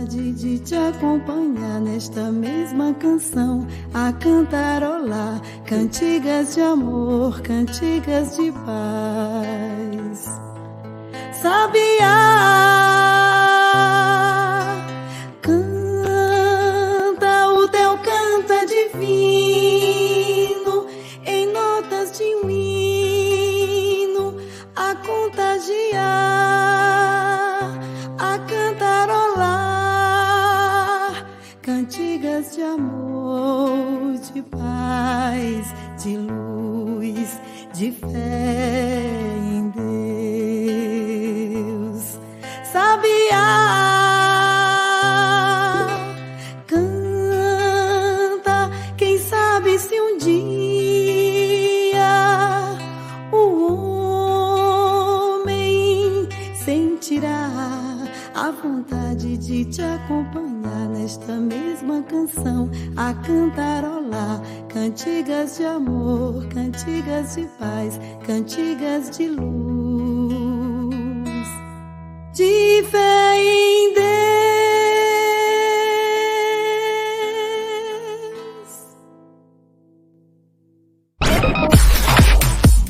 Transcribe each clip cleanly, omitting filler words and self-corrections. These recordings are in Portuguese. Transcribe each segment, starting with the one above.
vontade de te acompanhar nesta mesma canção, a cantarolar cantigas de amor, cantigas de paz. Sabiá, canta, o teu canto é divino, em notas de um hino, a contagiar, a cantarolar cantigas de amor, de paz, de luz, de fé em Deus. Sabiá, canta, quem sabe se um dia o homem sentirá a vontade de te acompanhar nesta mesma canção, a cantarolar cantigas de amor, cantigas de paz, cantigas de luz, de fé em Deus.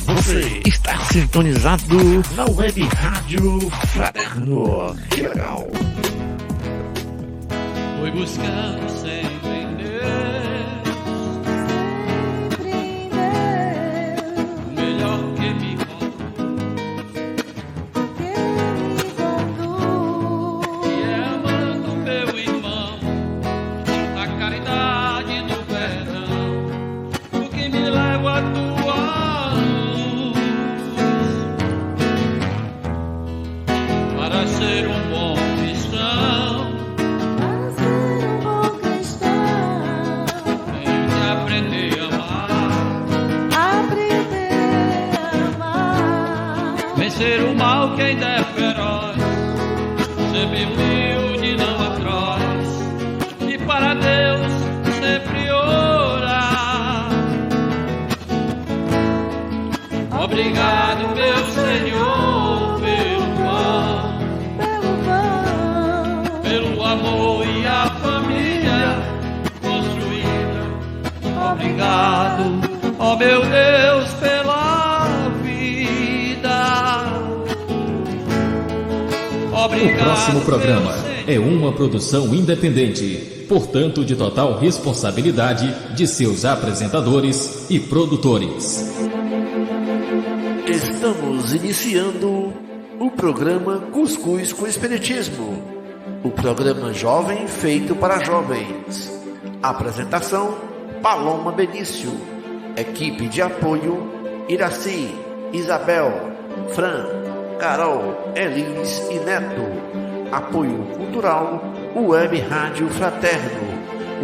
Você está sintonizado na Web Rádio Fraterno. Que legal! Fui buscando sempre em Deus, o melhor que me contou, e é amando meu irmão, a caridade do perdão, o que me leva a tua luz, para ser um bom cristão. Vencer o mal que ainda é feroz, sempre humilde, não atroz, e para Deus sempre orar. Obrigado, meu Senhor, pelo pão, pelo amor e a família construída. Obrigado, ó meu Deus, pela vida. Obrigado. O próximo programa é uma produção independente, portanto de total responsabilidade de seus apresentadores e produtores. Estamos iniciando o programa Cuscuz com Espiritismo, o programa jovem feito para jovens. Apresentação: Paloma Benício. Equipe de apoio: Iraci, Isabel, Fran, Carol, Elis e Neto. Apoio cultural: Web Rádio Fraterno.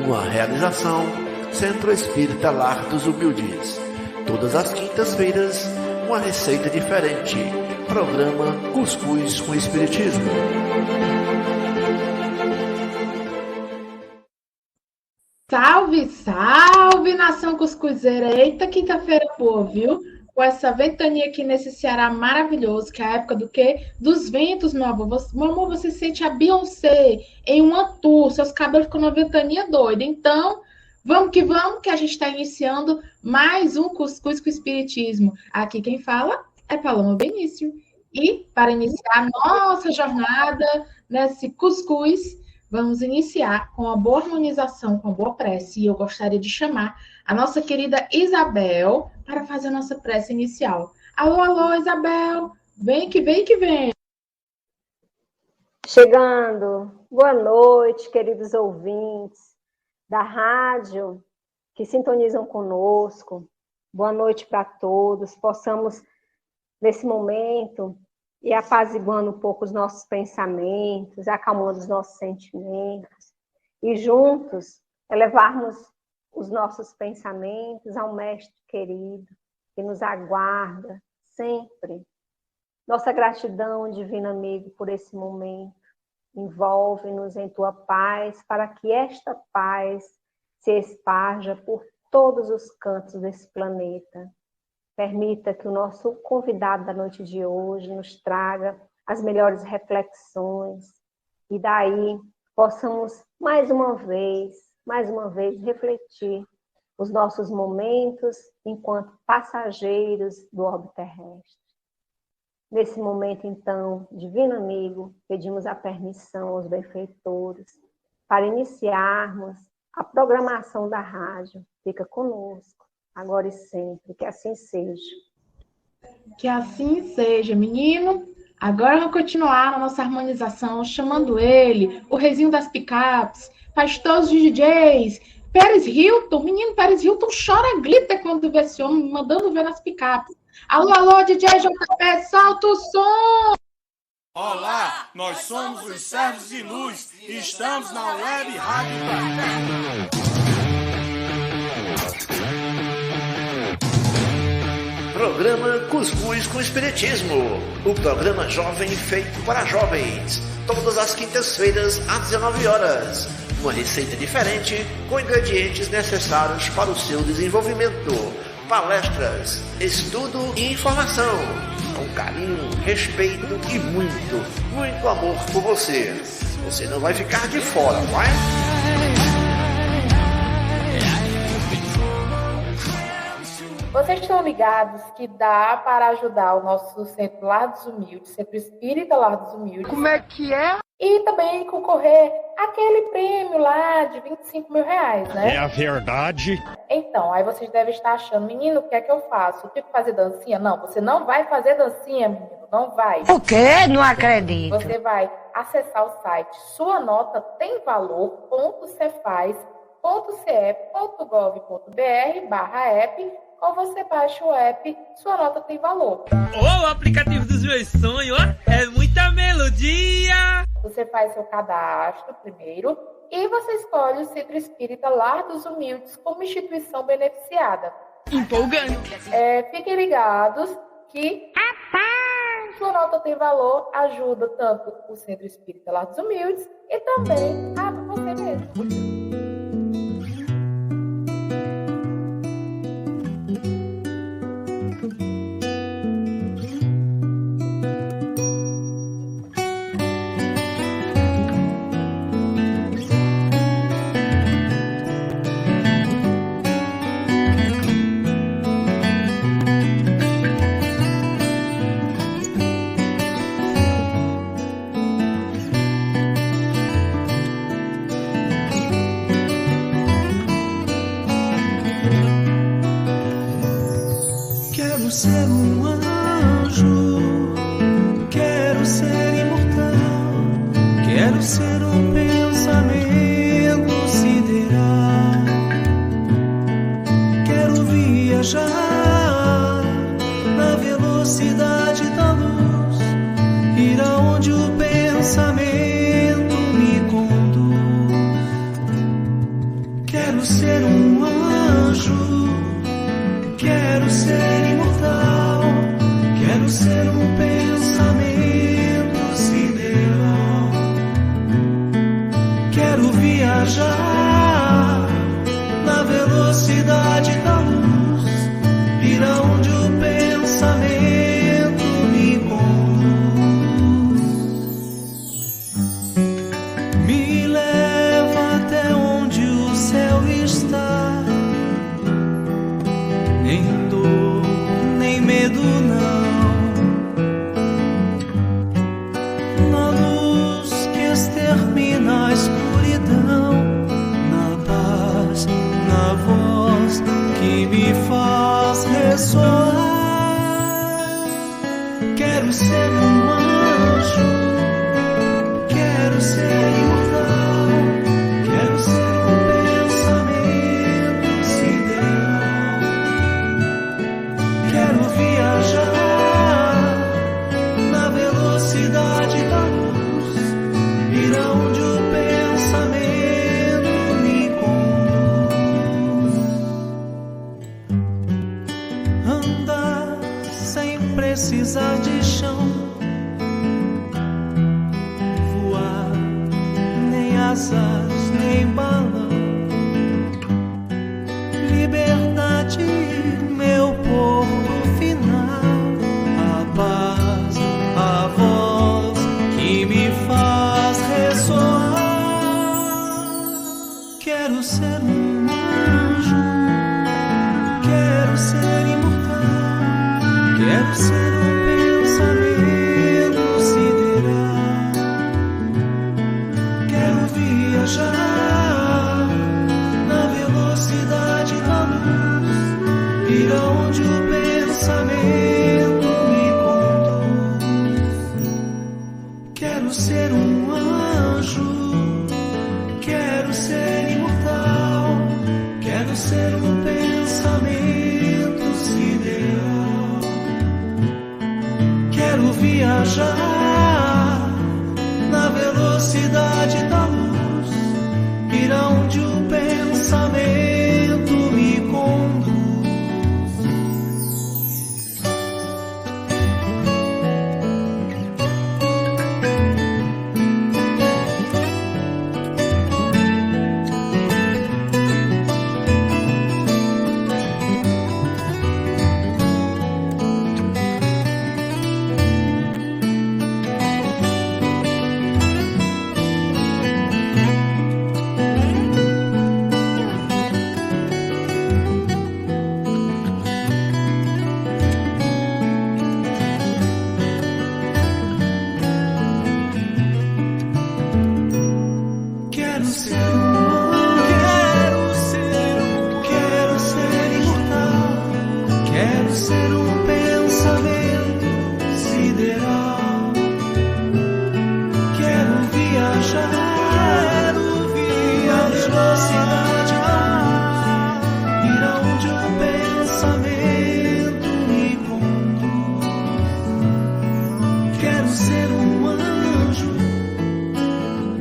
Uma realização: Centro Espírita Lar dos Humildes. Todas as quintas-feiras, uma receita diferente. Programa Cuscuz com Espiritismo. Salve, salve, nação cuscuzeira! Eita, quinta-feira boa, viu? Com essa ventania aqui nesse Ceará maravilhoso, que é a época do quê? Dos ventos, meu amor. Meu amor, você sente a Beyoncé em uma tour, seus cabelos ficam numa ventania doida. Então, vamos, que a gente está iniciando mais um Cuscuz com Espiritismo. Aqui quem fala é Paloma Benício. E, para iniciar a nossa jornada nesse cuscuz, vamos iniciar com a boa harmonização, com a boa prece. E eu gostaria de chamar a nossa querida Isabel para fazer a nossa prece inicial. Alô, alô, Isabel! Vem que vem que vem! Chegando. Boa noite, queridos ouvintes da rádio que sintonizam conosco. Boa noite para todos. Possamos, nesse momento, ir apaziguando um pouco os nossos pensamentos, acalmando os nossos sentimentos e juntos elevarmos os nossos pensamentos ao Mestre querido que nos aguarda sempre. Nossa gratidão, divino amigo, por esse momento. Envolve-nos em tua paz, para que esta paz se esparja por todos os cantos desse planeta. Permita que o nosso convidado da noite de hoje nos traga as melhores reflexões e daí possamos mais uma vez refletir os nossos momentos enquanto passageiros do orbe terrestre. Nesse momento, então, divino amigo, pedimos a permissão aos benfeitores para iniciarmos a programação da rádio. Fica conosco, agora e sempre, que assim seja. Que assim seja, menino. Agora vamos continuar na nossa harmonização, chamando ele, o reizinho das picapes, faz todos os DJs, Pérez Hilton, menino Pérez Hilton chora, grita quando vê esse homem, mandando ver nas picapes. Alô, alô, DJ JP, solta o som! Olá, nós somos os Servos de Luz e estamos na Web Rádio Café. Programa Cuscuz com Espiritismo, o programa jovem feito para jovens. Todas as quintas-feiras às 19 horas. Uma receita diferente com ingredientes necessários para o seu desenvolvimento. Palestras, estudo e informação. Com carinho, respeito e muito amor por você. Você não vai ficar de fora, vai? Vocês estão ligados que dá para ajudar o nosso Centro Lar dos Humildes, Centro Espírita Lar dos Humildes. Como é que é? E também concorrer àquele prêmio lá de R$25 mil, né? É a verdade. Então, aí vocês devem estar achando, menino, o que é que eu faço? Eu tenho que fazer dancinha? Não, você não vai fazer dancinha, menino, não vai. O quê? Não acredito. Você vai acessar o site suanotatemvalor.cefaz.ce.gov.br/app, ou você baixa o app Sua Nota Tem Valor. O aplicativo dos meus sonhos, é muita melodia! Você faz seu cadastro primeiro e você escolhe o Centro Espírita Lar dos Humildes como instituição beneficiada. Empolgante. Fiquem ligados que Sua Nota Tem Valor ajuda tanto o Centro Espírita Lar dos Humildes e também a você mesmo. A voz que me faz ressoar. Quero ser um anjo, quero ser imortal, quero ser um pensamento sideral, quero viajar na velocidade da luz, ir aonde o pensamento me conduz. Quero ser um anjo, quero ser imortal, quero ser um pensamento sideral, quero viajar na velocidade da luz, ir aonde o pensamento me conduz. Quero ser imortal, quero ser um pensamento sideral, quero viajar na velocidade da luz, ir aonde o pensamento me conduz. Quero ser um anjo,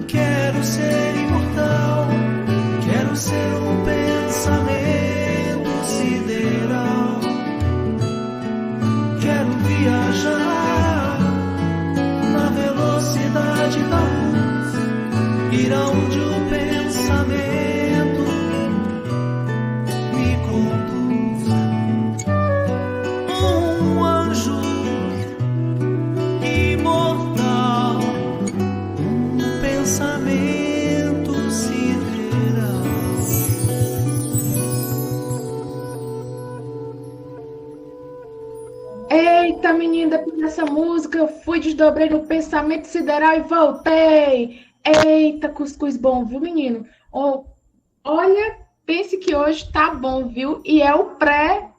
quero ser imortal, quero ser um pensamento sideral, quero viajar na velocidade da luz, ir aonde o pensamento me conduz. Um anjo imortal, um pensamento sideral. Eita, menina, depois dessa música eu fui, desdobrei no pensamento sideral e voltei. Eita, cuscuz bom, viu, menino? Olha, pense que hoje tá bom, viu? E é o pré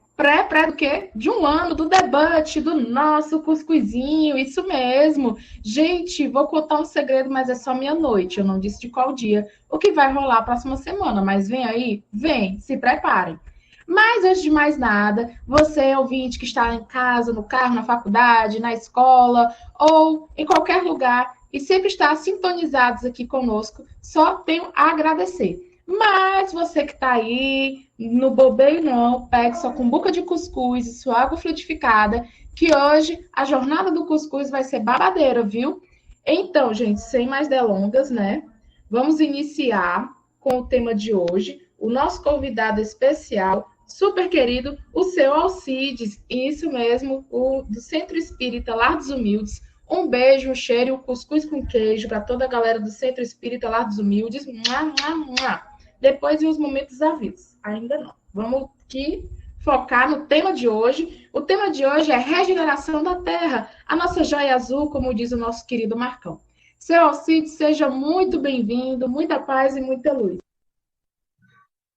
do quê? De um ano, do debate, do nosso cuscuzinho, isso mesmo. Gente, vou contar um segredo, mas é só meia-noite, eu não disse de qual dia. O que vai rolar a próxima semana, mas vem aí, vem, se preparem. Mas, antes de mais nada, você, ouvinte, que está em casa, no carro, na faculdade, na escola, ou em qualquer lugar, e sempre está sintonizados aqui conosco, só tenho a agradecer. Mas você que está aí, no bobeio não, pegue sua cumbuca de cuscuz e sua água frutificada, que hoje a jornada do cuscuz vai ser babadeira, viu? Então, gente, sem mais delongas, né? Vamos iniciar com o tema de hoje. O nosso convidado especial, super querido, o seu Alcides, isso mesmo, o do Centro Espírita Lar dos Humildes. Um beijo, um cheiro e um cuscuz com queijo para toda a galera do Centro Espírita Lar dos Humildes. Mua, mua, mua. Depois vem os momentos avisos. Ainda não. Vamos aqui focar no tema de hoje. O tema de hoje é regeneração da Terra, a nossa joia azul, como diz o nosso querido Marcão. Seu Alcides, seja muito bem-vindo, muita paz e muita luz.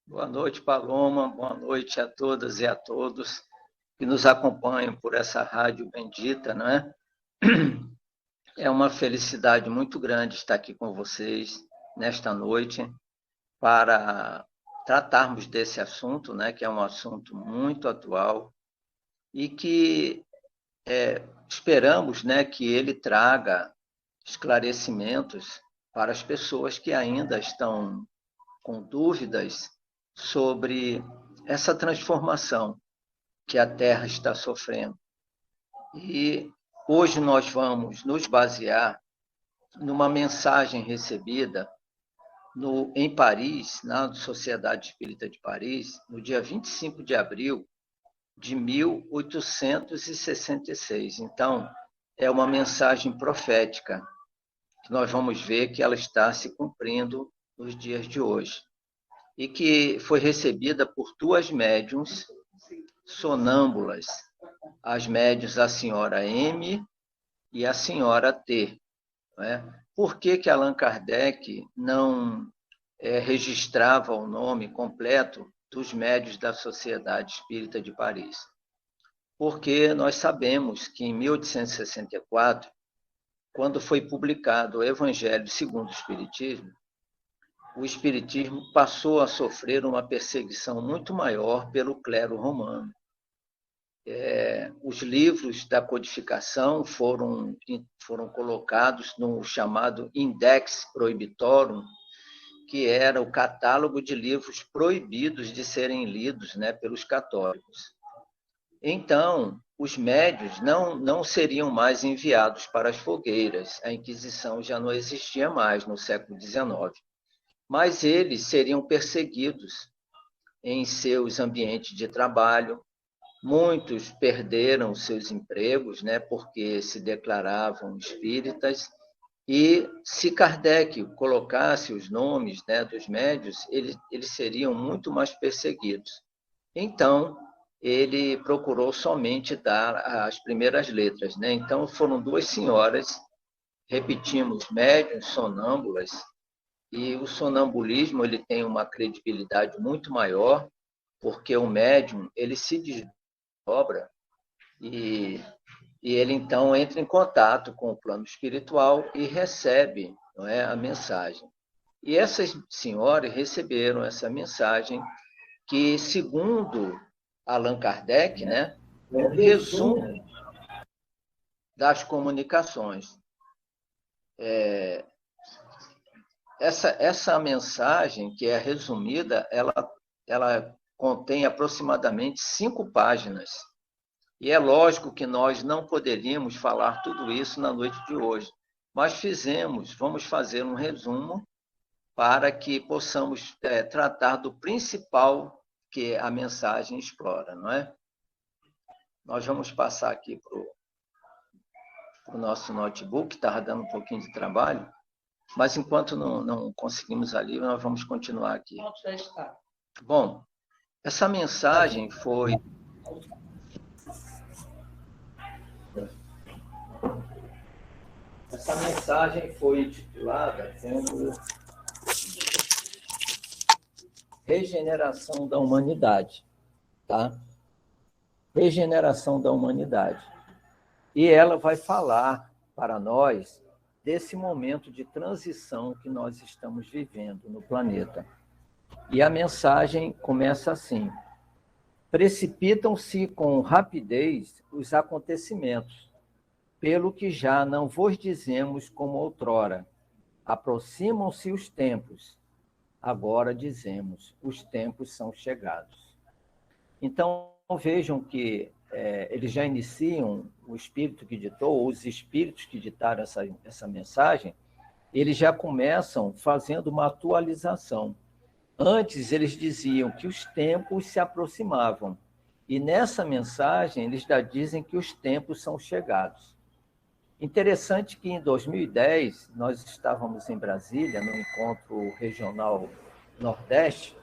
Boa noite, Paloma. Boa noite a todas e a todos que nos acompanham por essa rádio bendita, não é? É uma felicidade muito grande estar aqui com vocês nesta noite para tratarmos desse assunto, né, que é um assunto muito atual e que esperamos, né, que ele traga esclarecimentos para as pessoas que ainda estão com dúvidas sobre essa transformação que a Terra está sofrendo. E hoje nós vamos nos basear numa mensagem recebida em Paris, na Sociedade Espírita de Paris, no dia 25 de abril de 1866. Então, é uma mensagem profética, que nós vamos ver que ela está se cumprindo nos dias de hoje. e que foi recebida por 2 médiuns sonâmbulas, as médiuns a senhora M e a senhora T. Não é? Por que Allan Kardec não registrava o nome completo dos médiuns da Sociedade Espírita de Paris? Porque nós sabemos que em 1864, quando foi publicado o Evangelho segundo o Espiritismo passou a sofrer uma perseguição muito maior pelo clero romano. Os livros da codificação foram colocados no chamado Index Prohibitorum, que era o catálogo de livros proibidos de serem lidos, né, pelos católicos. Então, os médiuns não seriam mais enviados para as fogueiras. A Inquisição já não existia mais no século XIX. Mas eles seriam perseguidos em seus ambientes de trabalho. Muitos perderam seus empregos, né, porque se declaravam espíritas. E se Kardec colocasse os nomes, né, dos médiuns, eles seriam muito mais perseguidos. Então, ele procurou somente dar as primeiras letras, né? Então, foram 2 senhoras, repetimos, médiuns sonâmbulas, e o sonambulismo ele tem uma credibilidade muito maior, porque o médium ele se desdobra e ele, então, entra em contato com o plano espiritual e recebe, não é, a mensagem. E essas senhoras receberam essa mensagem que, segundo Allan Kardec, né, é um resumo das comunicações. Essa mensagem, que é resumida, ela contém aproximadamente 5 páginas. E é lógico que nós não poderíamos falar tudo isso na noite de hoje, mas vamos fazer um resumo para que possamos tratar do principal que a mensagem explora, não é? Nós vamos passar aqui para o nosso notebook, que estava dando um pouquinho de trabalho, mas enquanto não conseguimos ali, nós vamos continuar aqui. Já está. Bom, essa mensagem foi... Essa mensagem foi intitulada como Regeneração da Humanidade, tá? Regeneração da Humanidade. E ela vai falar para nós desse momento de transição que nós estamos vivendo no planeta. E a mensagem começa assim: precipitam-se com rapidez os acontecimentos, pelo que já não vos dizemos como outrora. Aproximam-se os tempos. Agora dizemos, os tempos são chegados. Então, vejam que eles já iniciam, o espírito que ditou, ou os espíritos que ditaram essa mensagem, eles já começam fazendo uma atualização. Antes, eles diziam que os tempos se aproximavam. E nessa mensagem, eles já dizem que os tempos são chegados. Interessante que em 2010, nós estávamos em Brasília, no Encontro Regional Nordeste,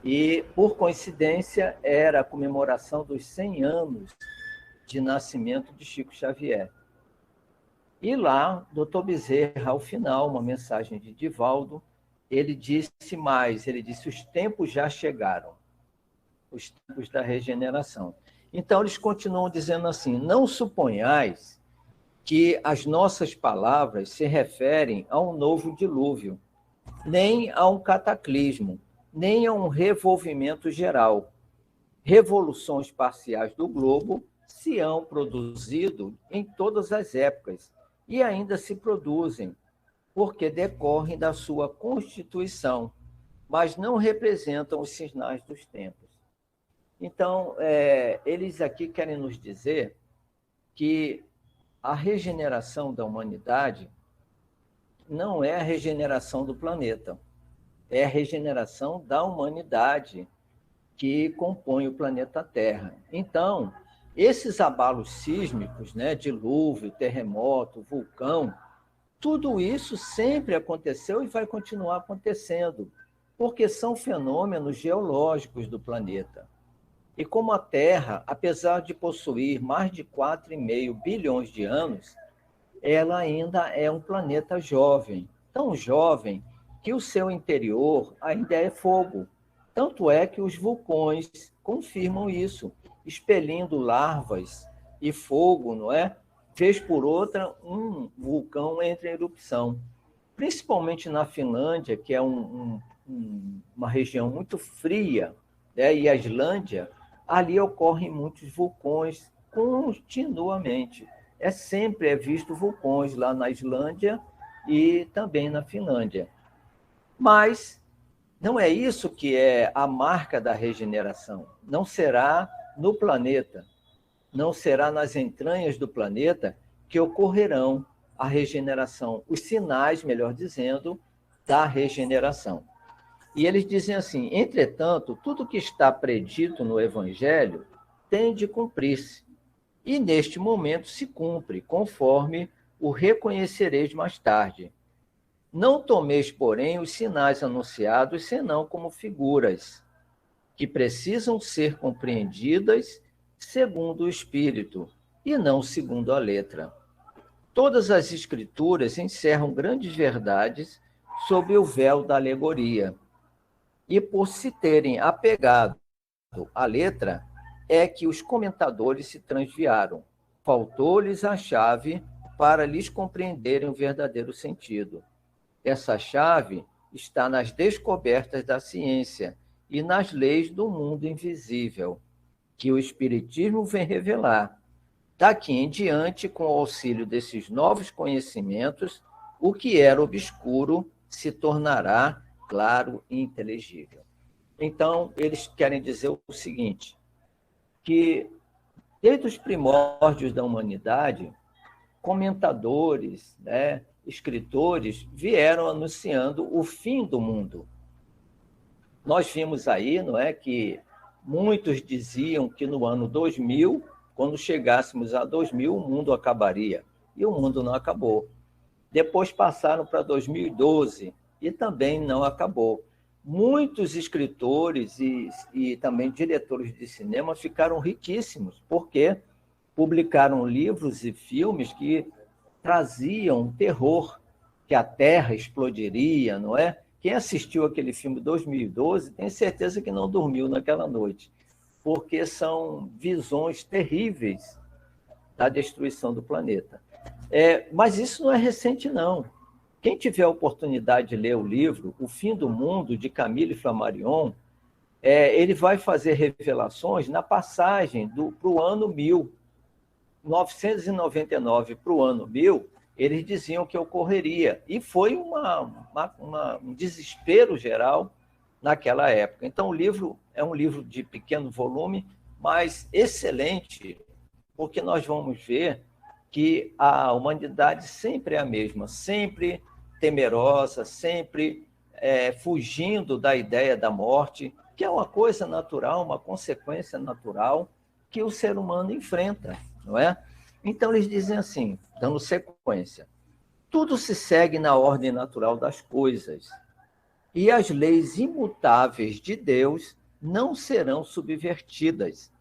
e, por coincidência, era a comemoração dos 100 anos de nascimento de Chico Xavier. E lá, Dr. Bezerra, ao final, uma mensagem de Divaldo, ele disse mais, ele disse, os tempos já chegaram, os tempos da regeneração. Então, eles continuam dizendo assim, não suponhais que as nossas palavras se referem a um novo dilúvio, nem a um cataclismo, nem a um revolvimento geral. Revoluções parciais do globo se hão produzido em todas as épocas e ainda se produzem, porque decorrem da sua constituição, mas não representam os sinais dos tempos. Então, eles aqui querem nos dizer que a regeneração da humanidade não é a regeneração do planeta, é a regeneração da humanidade que compõe o planeta Terra. Então, esses abalos sísmicos, né, dilúvio, terremoto, vulcão, tudo isso sempre aconteceu e vai continuar acontecendo. porque são fenômenos geológicos do planeta. E como a Terra, apesar de possuir mais de 4,5 bilhões de anos, ela ainda é um planeta jovem, tão jovem que o seu interior ainda é fogo. Tanto é que os vulcões confirmam isso, expelindo larvas e fogo, não é? Vez por outra, um vulcão entra em erupção. Principalmente na Finlândia, que é uma região muito fria, né? E a Islândia, ali ocorrem muitos vulcões continuamente. Sempre é visto vulcões lá na Islândia e também na Finlândia. Mas não é isso que é a marca da regeneração. Não será no planeta, não será nas entranhas do planeta que ocorrerão a regeneração, os sinais, melhor dizendo, da regeneração. E eles dizem assim: entretanto, tudo que está predito no Evangelho tem de cumprir-se, e neste momento se cumpre, conforme o reconhecereis mais tarde. Não tomeis, porém, os sinais anunciados, senão como figuras, que precisam ser compreendidas segundo o Espírito, e não segundo a letra. Todas as Escrituras encerram grandes verdades sob o véu da alegoria, e por se terem apegado à letra, é que os comentadores se transviaram. Faltou-lhes a chave para lhes compreenderem o verdadeiro sentido. Essa chave está nas descobertas da ciência e nas leis do mundo invisível, que o Espiritismo vem revelar. Daqui em diante, com o auxílio desses novos conhecimentos, o que era obscuro se tornará claro e inteligível. Então, eles querem dizer o seguinte, que desde os primórdios da humanidade, comentadores, né, escritores vieram anunciando o fim do mundo. Nós vimos aí, não é, que muitos diziam que no ano 2000, quando chegássemos a 2000, o mundo acabaria. E o mundo não acabou. Depois passaram para 2012 e também não acabou. Muitos escritores e também diretores de cinema ficaram riquíssimos, porque publicaram livros e filmes que traziam terror, que a Terra explodiria, não é? Quem assistiu aquele filme 2012 tem certeza que não dormiu naquela noite, porque são visões terríveis da destruição do planeta. Mas isso não é recente, não. Quem tiver a oportunidade de ler o livro O Fim do Mundo, de Camille Flammarion, ele vai fazer revelações na passagem para o ano 1000. 999 para o ano 1000, eles diziam que ocorreria. E foi um desespero geral naquela época. Então, o livro é um livro de pequeno volume, mas excelente, porque nós vamos ver que a humanidade sempre é a mesma, sempre temerosa, sempre fugindo da ideia da morte, que é uma coisa natural, uma consequência natural que o ser humano enfrenta, não é? Então, eles dizem assim, dando sequência: tudo se segue na ordem natural das coisas, e as leis imutáveis de Deus não serão subvertidas.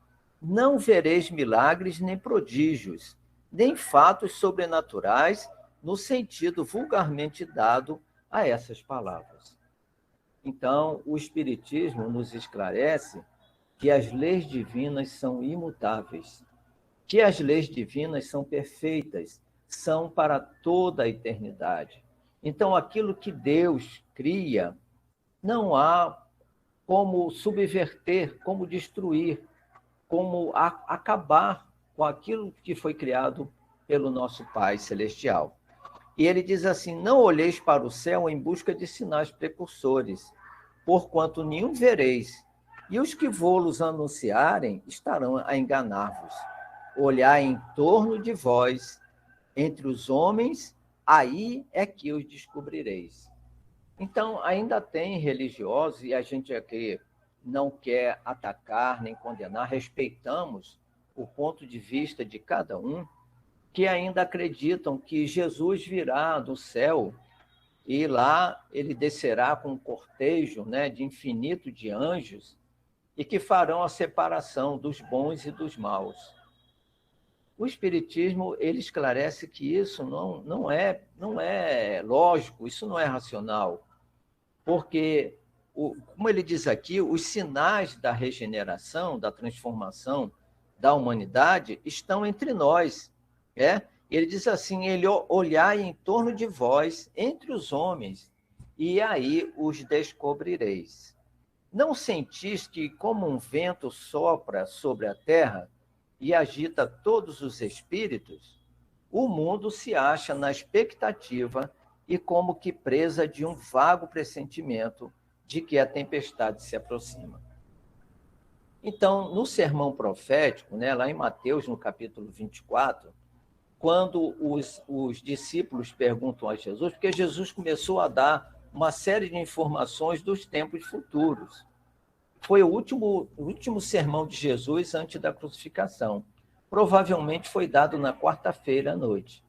Não vereis milagres nem prodígios, nem fatos sobrenaturais, no sentido vulgarmente dado a essas palavras. Então, o Espiritismo nos esclarece que as leis divinas são imutáveis, que as leis divinas são perfeitas, são para toda a eternidade. Então, aquilo que Deus cria, não há como subverter, como destruir, como acabar com aquilo que foi criado pelo nosso Pai Celestial. E ele diz assim: não olheis para o céu em busca de sinais precursores, porquanto nenhum vereis, e os que vô-los anunciarem estarão a enganar-vos. Olhai em torno de vós, entre os homens, aí é que os descobrireis. Então, ainda tem religiosos, e a gente aqui não quer atacar nem condenar, respeitamos o ponto de vista de cada um, que ainda acreditam que Jesus virá do céu e lá ele descerá com um cortejo, né, de infinito de anjos, e que farão a separação dos bons e dos maus. O Espiritismo ele esclarece que isso não é lógico, isso não é racional, porque, como ele diz aqui, os sinais da regeneração, da transformação da humanidade estão entre nós. Ele diz assim, ele olhai em torno de vós, entre os homens, e aí os descobrireis. Não sentis que, como um vento sopra sobre a terra e agita todos os espíritos, o mundo se acha na expectativa e como que presa de um vago pressentimento de que a tempestade se aproxima. Então, no sermão profético, né, lá em Mateus, no capítulo 24, quando os discípulos perguntam a Jesus, porque Jesus começou a dar uma série de informações dos tempos futuros. Foi o último sermão de Jesus antes da crucificação. Provavelmente foi dado na quarta-feira à noite.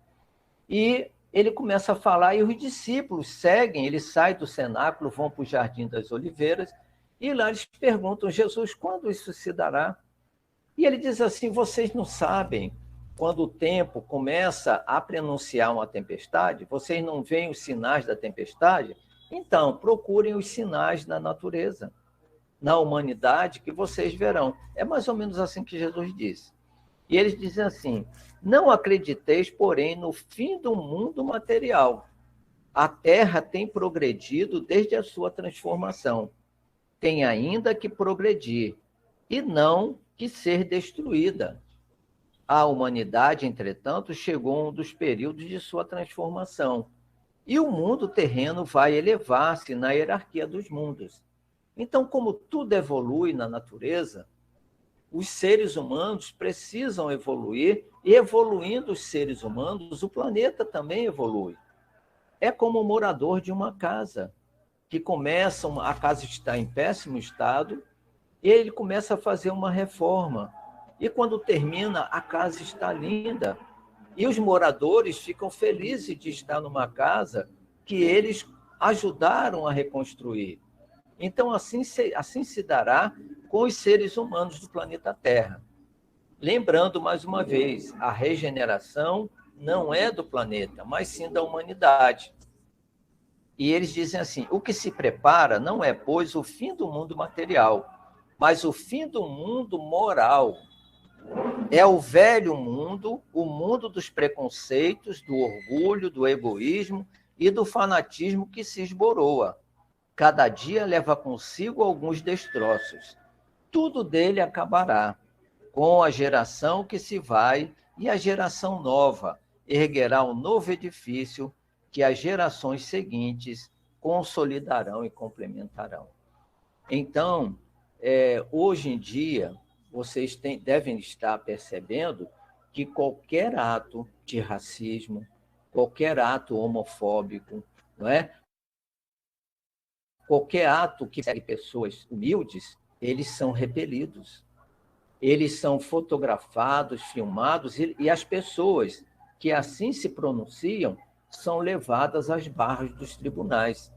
E ele começa a falar, e os discípulos seguem, ele sai do cenáculo, vão para o Jardim das Oliveiras, e lá eles perguntam, Jesus, quando isso se dará? E ele diz assim, vocês não sabem, quando o tempo começa a prenunciar uma tempestade, vocês não veem os sinais da tempestade? Então, procurem os sinais da natureza, na humanidade, que vocês verão. É mais ou menos assim que Jesus disse. E eles dizem assim, não acrediteis, porém, no fim do mundo material. A Terra tem progredido desde a sua transformação. Tem ainda que progredir, e não que ser destruída. A humanidade, entretanto, chegou a um dos períodos de sua transformação, e o mundo terreno vai elevar-se na hierarquia dos mundos. Então, como tudo evolui na natureza, os seres humanos precisam evoluir, e evoluindo os seres humanos, o planeta também evolui. É como o morador de uma casa, que a casa está em péssimo estado, e ele começa a fazer uma reforma. E quando termina, a casa está linda. E os moradores ficam felizes de estar numa casa que eles ajudaram a reconstruir. Então, assim se dará com os seres humanos do planeta Terra. Lembrando, mais uma vez, a regeneração não é do planeta, mas sim da humanidade. E eles dizem assim, o que se prepara não é, pois, o fim do mundo material, mas o fim do mundo moral. É o velho mundo, o mundo dos preconceitos, do orgulho, do egoísmo e do fanatismo que se esboroa. Cada dia leva consigo alguns destroços. Tudo dele acabará, com a geração que se vai, e a geração nova erguerá um novo edifício que as gerações seguintes consolidarão e complementarão. Então, hoje em dia, vocês devem estar percebendo que qualquer ato de racismo, qualquer ato homofóbico, não é? Qualquer ato que segue pessoas humildes, eles são repelidos. Eles são fotografados, filmados, e as pessoas que assim se pronunciam são levadas às barras dos tribunais.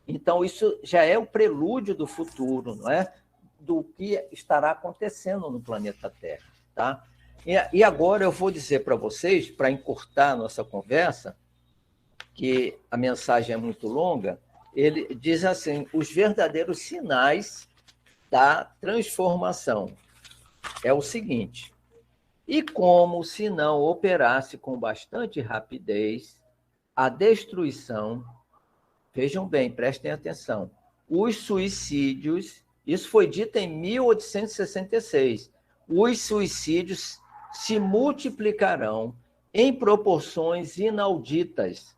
Então, isso já é o prelúdio do futuro, não é? Do que estará acontecendo no planeta Terra. Tá? E agora eu vou dizer para vocês, para encurtar a nossa conversa, que a mensagem é muito longa, ele diz assim, os verdadeiros sinais da transformação. É o seguinte, e como se não operasse com bastante rapidez a destruição, vejam bem, prestem atenção, os suicídios, isso foi dito em 1866, os suicídios se multiplicarão em proporções inauditas,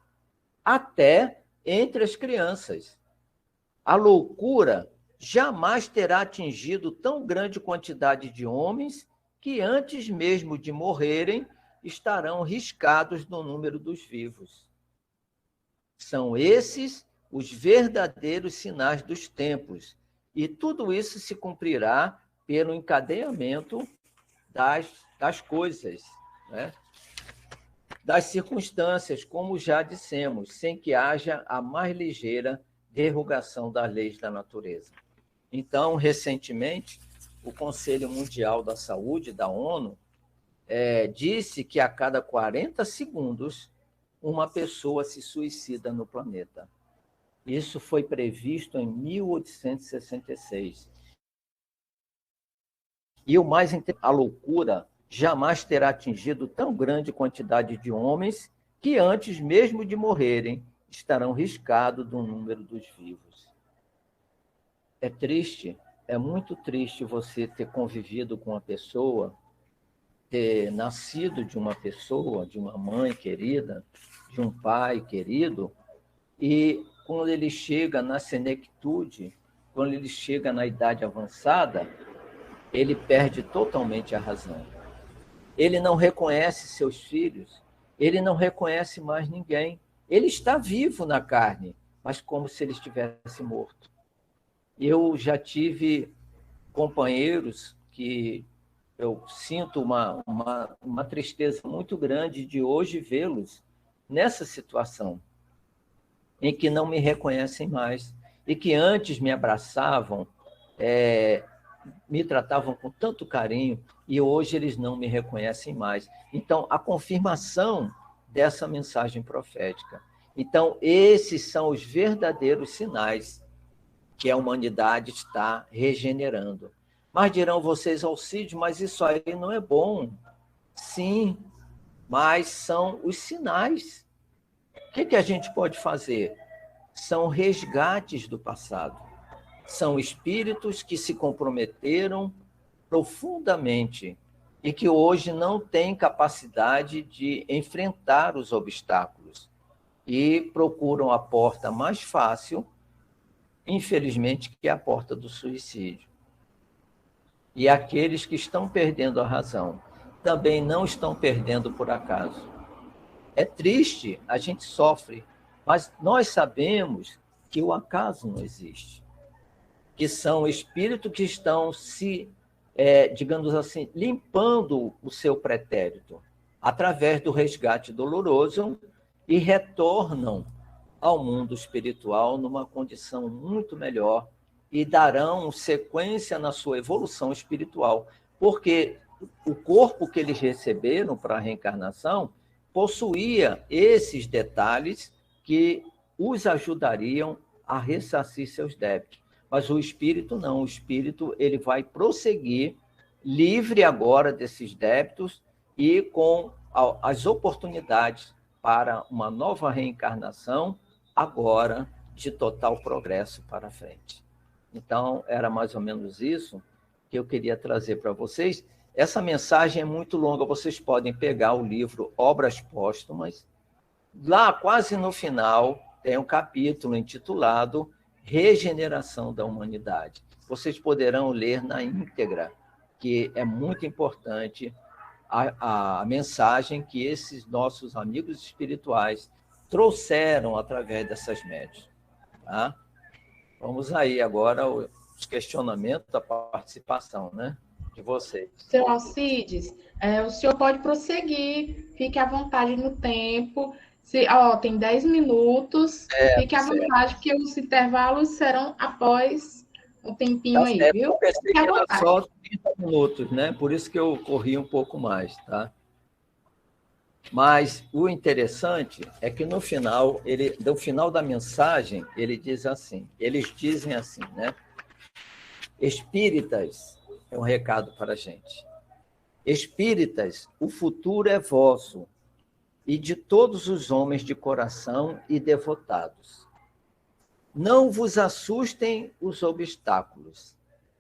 até entre as crianças. A loucura jamais terá atingido tão grande quantidade de homens que antes mesmo de morrerem estarão riscados no número dos vivos. São esses os verdadeiros sinais dos tempos, e tudo isso se cumprirá pelo encadeamento das coisas, né? das circunstâncias, como já dissemos, sem que haja a mais ligeira derrogação das leis da natureza. Então, recentemente, o Conselho Mundial da Saúde, da ONU, disse que a cada 40 segundos uma pessoa se suicida no planeta. Isso foi previsto em 1866. E o mais interessante, a loucura jamais terá atingido tão grande quantidade de homens que, antes mesmo de morrerem, estarão riscados do número dos vivos. É triste, é muito triste você ter convivido com uma pessoa, ter nascido de uma pessoa, de uma mãe querida, de um pai querido, e quando ele chega na senectude, quando ele chega na idade avançada, ele perde totalmente a razão. Ele não reconhece seus filhos, ele não reconhece mais ninguém. Ele está vivo na carne, mas como se ele estivesse morto. Eu já tive companheiros que eu sinto uma tristeza muito grande de hoje vê-los nessa situação, em que não me reconhecem mais, e que antes me abraçavam, me tratavam com tanto carinho, e hoje eles não me reconhecem mais. Então, a confirmação dessa mensagem profética. Então, esses são os verdadeiros sinais que a humanidade está regenerando. Mas dirão vocês, Alcide, mas isso aí não é bom. Sim, mas são os sinais. O que a gente pode fazer? São resgates do passado. São espíritos que se comprometeram profundamente e que hoje não têm capacidade de enfrentar os obstáculos e procuram a porta mais fácil, infelizmente, que é a porta do suicídio. E aqueles que estão perdendo a razão também não estão perdendo por acaso. É triste, a gente sofre, mas nós sabemos que o acaso não existe, que são espíritos que estão se, digamos assim, limpando o seu pretérito através do resgate doloroso e retornam ao mundo espiritual numa condição muito melhor e darão sequência na sua evolução espiritual, porque o corpo que eles receberam para a reencarnação possuía esses detalhes que os ajudariam a ressarcir seus débitos. Mas o espírito não, o espírito ele vai prosseguir livre agora desses débitos e com as oportunidades para uma nova reencarnação, agora de total progresso para frente. Então, era mais ou menos isso que eu queria trazer para vocês. Essa mensagem é muito longa, vocês podem pegar o livro Obras Póstumas. Lá, quase no final, tem um capítulo intitulado Regeneração da Humanidade. Vocês poderão ler na íntegra, que é muito importante a mensagem que esses nossos amigos espirituais trouxeram através dessas médias. Tá? Vamos aí agora os questionamentos da participação, né, de vocês. Seu Alcides, o senhor pode prosseguir, fique à vontade no tempo. Tem 10 minutos, fique à vontade, que os intervalos serão após o tempinho aí, viu? Eu pensei que era só 30 minutos, né? Por isso que eu corri um pouco mais, tá? Mas o interessante é que no final da mensagem, eles dizem assim, né? Espíritas, é um recado para a gente. Espíritas, o futuro é vosso e de todos os homens de coração e devotados. Não vos assustem os obstáculos,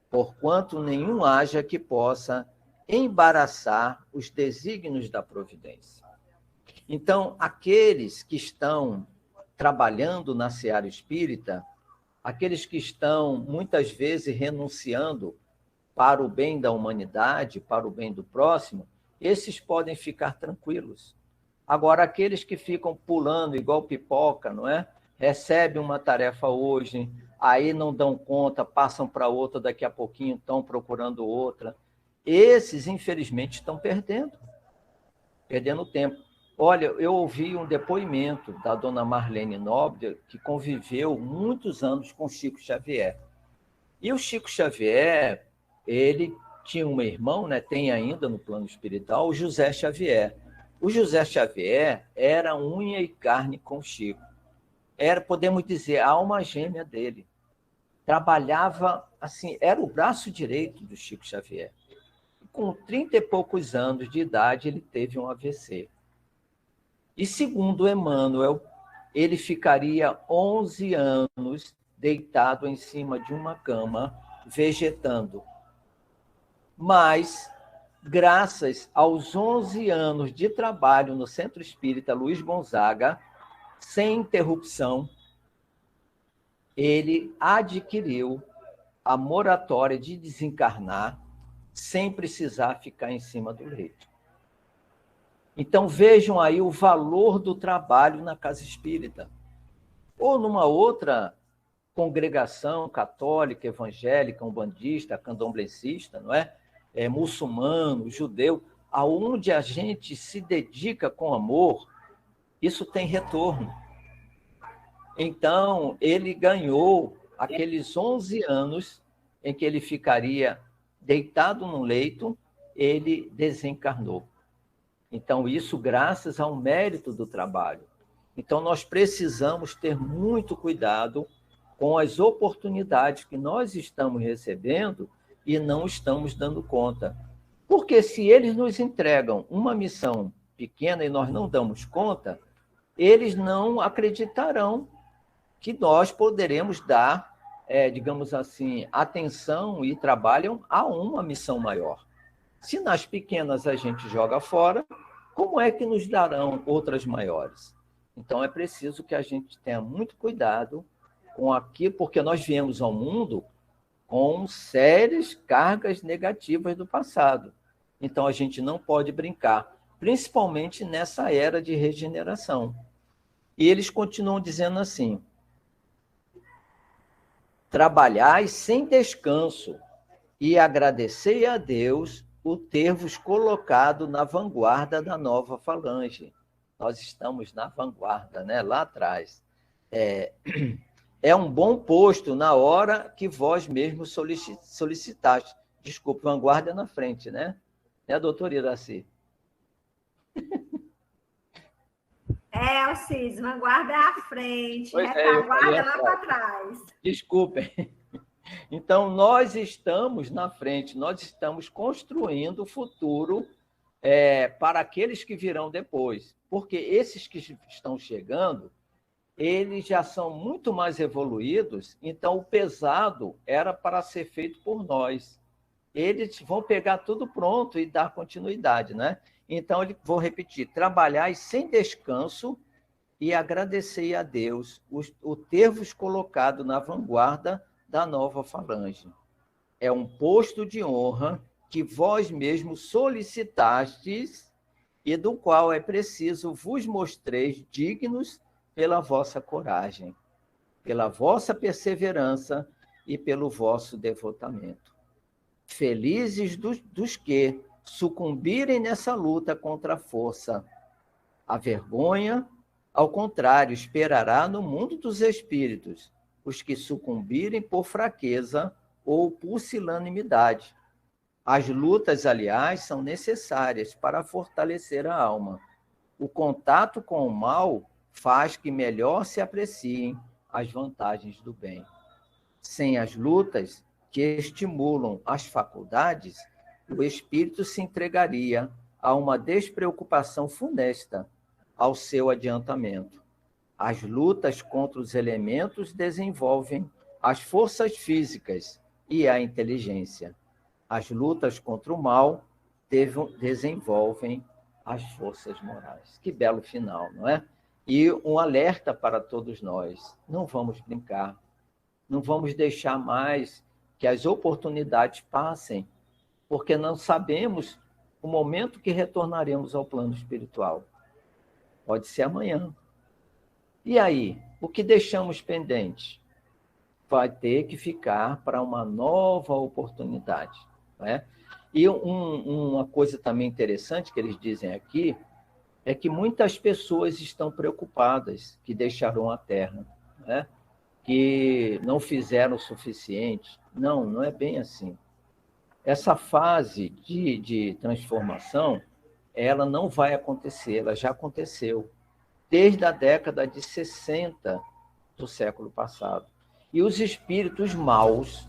porquanto nenhum haja que possa embaraçar os desígnios da providência. Então, aqueles que estão trabalhando na seara espírita, aqueles que estão, muitas vezes, renunciando para o bem da humanidade, para o bem do próximo, esses podem ficar tranquilos. Agora, aqueles que ficam pulando igual pipoca, não é? Recebem uma tarefa hoje, aí não dão conta, passam para outra, daqui a pouquinho estão procurando outra. Esses, infelizmente, estão perdendo tempo. Olha, eu ouvi um depoimento da dona Marlene Nobre, que conviveu muitos anos com Chico Xavier. E o Chico Xavier, ele tinha um irmão, né, tem ainda no plano espiritual, o José Xavier. O José Xavier era unha e carne com o Chico. Era, podemos dizer, a alma gêmea dele. Trabalhava assim, era o braço direito do Chico Xavier. Com 30 e poucos anos de idade, ele teve um AVC. E segundo Emmanuel, ele ficaria 11 anos deitado em cima de uma cama, vegetando. Mas, graças aos 11 anos de trabalho no Centro Espírita Luiz Gonzaga, sem interrupção, ele adquiriu a moratória de desencarnar sem precisar ficar em cima do leito. Então, vejam aí o valor do trabalho na casa espírita. Ou numa outra congregação católica, evangélica, umbandista, candomblessista, não é? Muçulmano, judeu, aonde a gente se dedica com amor, isso tem retorno. Então, ele ganhou aqueles 11 anos em que ele ficaria deitado no leito, ele desencarnou. Então, isso graças ao mérito do trabalho. Então, nós precisamos ter muito cuidado com as oportunidades que nós estamos recebendo e não estamos dando conta. Porque se eles nos entregam uma missão pequena e nós não damos conta, eles não acreditarão que nós poderemos dar, digamos assim, atenção e trabalho a uma missão maior. Se nas pequenas a gente joga fora, como é que nos darão outras maiores? Então, é preciso que a gente tenha muito cuidado com aquilo, porque nós viemos ao mundo com sérias cargas negativas do passado. Então, a gente não pode brincar, principalmente nessa era de regeneração. E eles continuam dizendo assim: trabalhai sem descanso e agradecei a Deus o ter-vos colocado na vanguarda da nova falange. Nós estamos na vanguarda, né? Lá atrás. É um bom posto na hora que vós mesmos solicitaste. Desculpe, vanguarda é na frente, né? Né, doutor Iraci? Alcides, vanguarda é à frente, retaguarda é lá para trás. Desculpem. Então, nós estamos na frente, nós estamos construindo o futuro para aqueles que virão depois. Porque esses que estão chegando, eles já são muito mais evoluídos, então o pesado era para ser feito por nós. Eles vão pegar tudo pronto e dar continuidade, né? Então, vou repetir: trabalhai sem descanso e agradecei a Deus o ter-vos colocado na vanguarda da nova falange. É um posto de honra que vós mesmos solicitastes e do qual é preciso vos mostreis dignos pela vossa coragem, pela vossa perseverança e pelo vosso devotamento. Felizes dos que sucumbirem nessa luta contra a força. A vergonha, ao contrário, esperará no mundo dos espíritos os que sucumbirem por fraqueza ou pusilanimidade. As lutas, aliás, são necessárias para fortalecer a alma. O contato com o mal faz que melhor se apreciem as vantagens do bem. Sem as lutas que estimulam as faculdades, o espírito se entregaria a uma despreocupação funesta ao seu adiantamento. As lutas contra os elementos desenvolvem as forças físicas e a inteligência. As lutas contra o mal desenvolvem as forças morais. Que belo final, não é? E um alerta para todos nós: não vamos brincar, não vamos deixar mais que as oportunidades passem, porque não sabemos o momento que retornaremos ao plano espiritual. Pode ser amanhã. E aí, o que deixamos pendente? Vai ter que ficar para uma nova oportunidade, não é? E uma coisa também interessante que eles dizem aqui, é que muitas pessoas estão preocupadas que deixarão a Terra, né? Que não fizeram o suficiente. Não, não é bem assim. Essa fase de transformação, ela não vai acontecer, ela já aconteceu desde a década de 60 do século passado. E os espíritos maus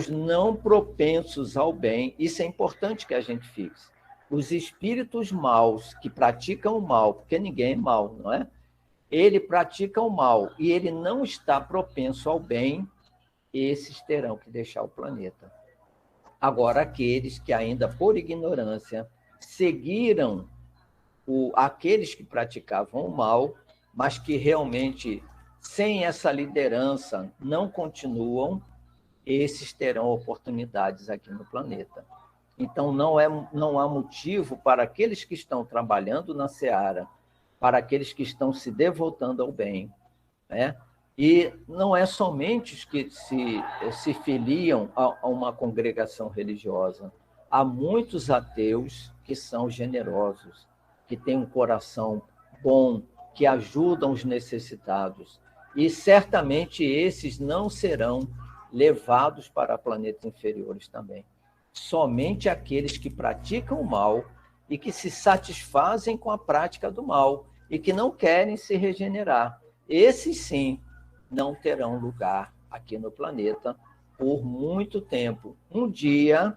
não propensos ao bem, isso é importante que a gente fixe. Os espíritos maus que praticam o mal, porque ninguém é mau, não é? Ele pratica o mal e ele não está propenso ao bem, esses terão que deixar o planeta. Agora, aqueles que ainda por ignorância seguiram aqueles que praticavam o mal, mas que realmente, sem essa liderança, não continuam, esses terão oportunidades aqui no planeta. Então, não há motivo para aqueles que estão trabalhando na seara, para aqueles que estão se devotando ao bem, né? E não é somente os que se filiam a uma congregação religiosa. Há muitos ateus que são generosos, que têm um coração bom, que ajudam os necessitados. E certamente esses não serão levados para planetas inferiores também. Somente aqueles que praticam o mal e que se satisfazem com a prática do mal e que não querem se regenerar. Esses, sim, não terão lugar aqui no planeta por muito tempo. Um dia,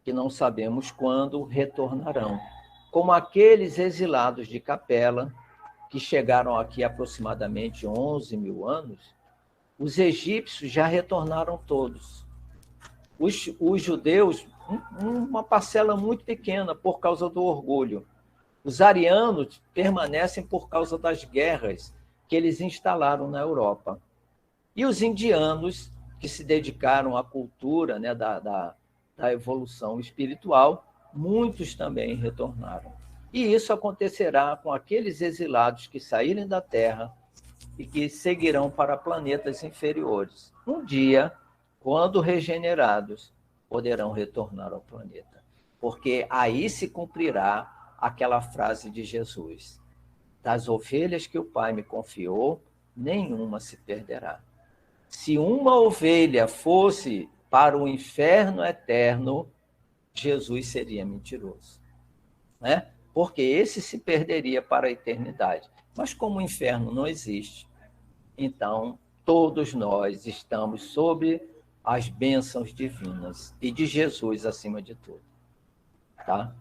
que não sabemos quando, retornarão. Como aqueles exilados de Capela, que chegaram aqui há aproximadamente 11 mil anos, os egípcios já retornaram todos. Os judeus, uma parcela muito pequena, por causa do orgulho. Os arianos permanecem por causa das guerras que eles instalaram na Europa. E os indianos, que se dedicaram à cultura, né, da evolução espiritual, muitos também retornaram. E isso acontecerá com aqueles exilados que saírem da Terra e que seguirão para planetas inferiores. Um dia, quando regenerados, poderão retornar ao planeta. Porque aí se cumprirá aquela frase de Jesus: das ovelhas que o Pai me confiou, nenhuma se perderá. Se uma ovelha fosse para o inferno eterno, Jesus seria mentiroso, né? Porque esse se perderia para a eternidade. Mas como o inferno não existe, então todos nós estamos sob as bênçãos divinas e de Jesus acima de tudo. Tá?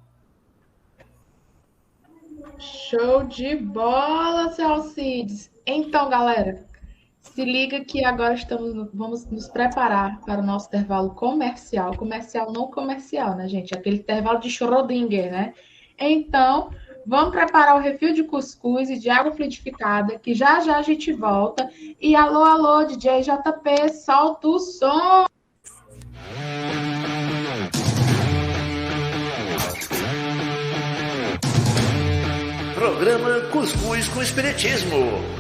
Show de bola, seu Alcides. Então, galera, se liga que agora vamos nos preparar para o nosso intervalo comercial. Comercial não comercial, né, gente? Aquele intervalo de Schrödinger, né? Então, vamos preparar o refil de cuscuz e de água fluidificada, que já já a gente volta. E alô, alô, DJ JP, solta o som! Programa Cuscuz com Espiritismo,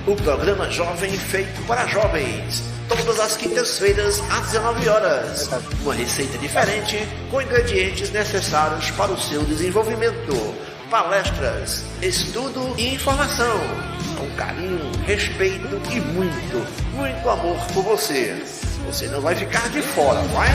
o programa jovem feito para jovens. Todas as quintas-feiras, às 19 horas. Uma receita diferente, com ingredientes necessários para o seu desenvolvimento. Palestras, estudo e informação. Com carinho, respeito e muito amor por você. Você não vai ficar de fora, vai?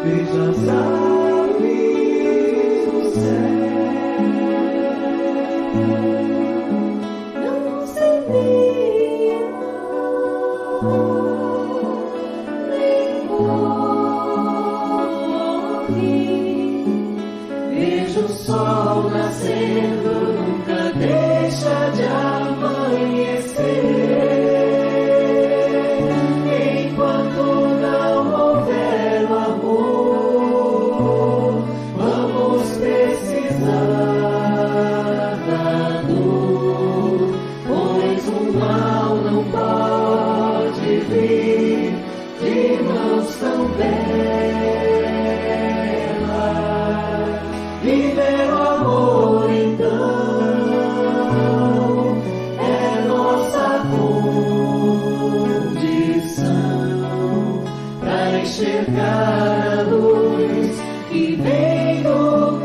veja as aves do céu, não semeia nem colhe, veja o sol nascendo, nunca deixa de amanhecer. Enquanto não houver o amor, vamos precisar da dor, pois o mal não pode vir de mãos tão belas. Viver o amor, então, é nossa condição para enxergar a luz que vem do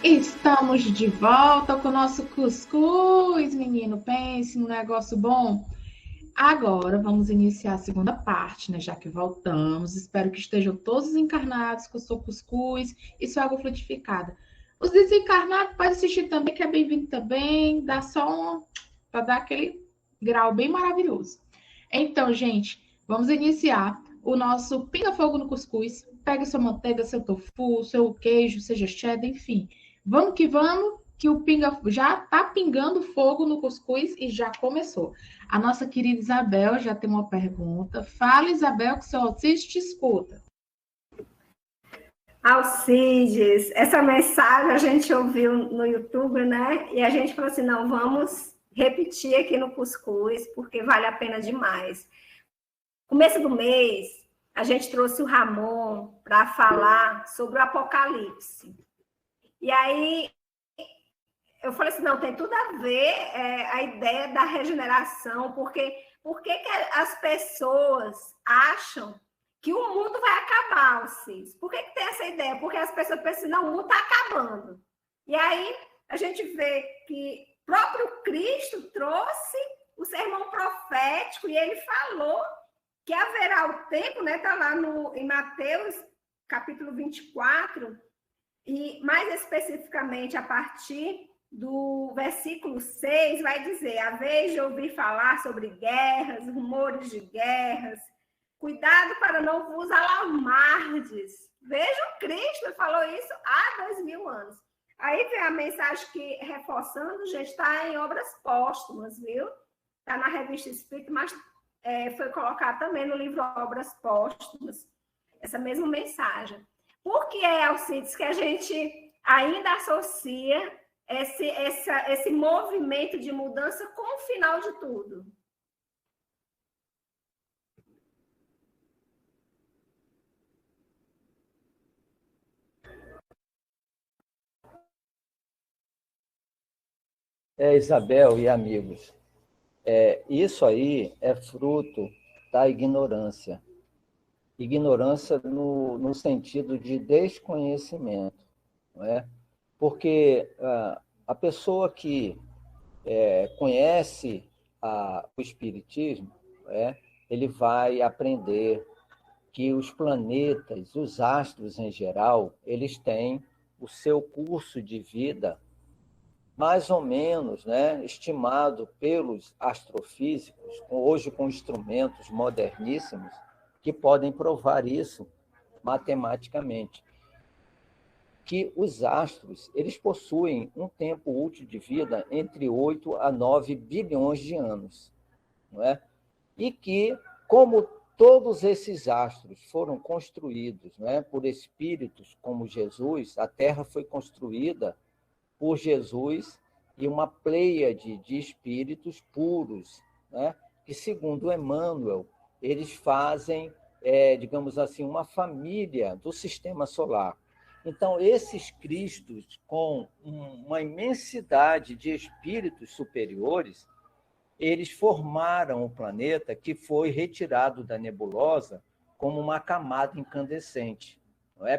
Estamos de volta com o nosso cuscuz, menino. Pense num negócio bom. Agora vamos iniciar a segunda parte, né? Já que voltamos. Espero que estejam todos encarnados com o seu cuscuz e sua água frutificada. Os desencarnados podem assistir também, que é bem-vindo também. Dá só para dar aquele grau bem maravilhoso. Então, gente, vamos iniciar o nosso Pinga Fogo no Cuscuz. Pegue sua manteiga, seu tofu, seu queijo, seja cheddar, enfim. Vamos, que o pinga já tá pingando fogo no cuscuz e já começou. A nossa querida Isabel já tem uma pergunta. Fala, Isabel, que seu Alcides te escuta. Alcides, essa mensagem a gente ouviu no YouTube, né? E a gente falou assim, não, vamos repetir aqui no cuscuz, porque vale a pena demais. Começo do mês, a gente trouxe o Ramon para falar sobre o Apocalipse. E aí, eu falei assim, não, tem tudo a ver a ideia da regeneração, porque por que as pessoas acham que o mundo vai acabar, Alcides? Por que tem essa ideia? Porque as pessoas pensam, não, o mundo está acabando. E aí, a gente vê que o próprio Cristo trouxe o sermão profético e ele falou que haverá o tempo, né? Está lá em Mateus, capítulo 24, e mais especificamente a partir do versículo 6, vai dizer, a vez de ouvir falar sobre guerras, rumores de guerras, cuidado para não vos alarmardes. Veja, o Cristo falou isso há 2000 anos. Aí vem a mensagem que, reforçando, já está em Obras Póstumas, viu? Está na Revista Espírita, mas foi colocado também no livro Obras Póstumas, essa mesma mensagem. Por que é, Alcides, que a gente ainda associa esse movimento de mudança com o final de tudo? Isabel e amigos, isso aí é fruto da ignorância. Ignorância no sentido de desconhecimento, não é? Porque a pessoa que conhece o Espiritismo, ele vai aprender que os planetas, os astros em geral, eles têm o seu curso de vida mais ou menos, estimado pelos astrofísicos, hoje com instrumentos moderníssimos, que podem provar isso matematicamente, que os astros eles possuem um tempo útil de vida entre 8 a 9 bilhões de anos, não é? E que, como todos esses astros foram construídos, por espíritos como Jesus, a Terra foi construída por Jesus e uma pleiade de espíritos puros, que, segundo Emmanuel, eles fazem, digamos assim, uma família do sistema solar. Então, esses cristos, com uma imensidade de espíritos superiores, eles formaram o planeta que foi retirado da nebulosa como uma camada incandescente.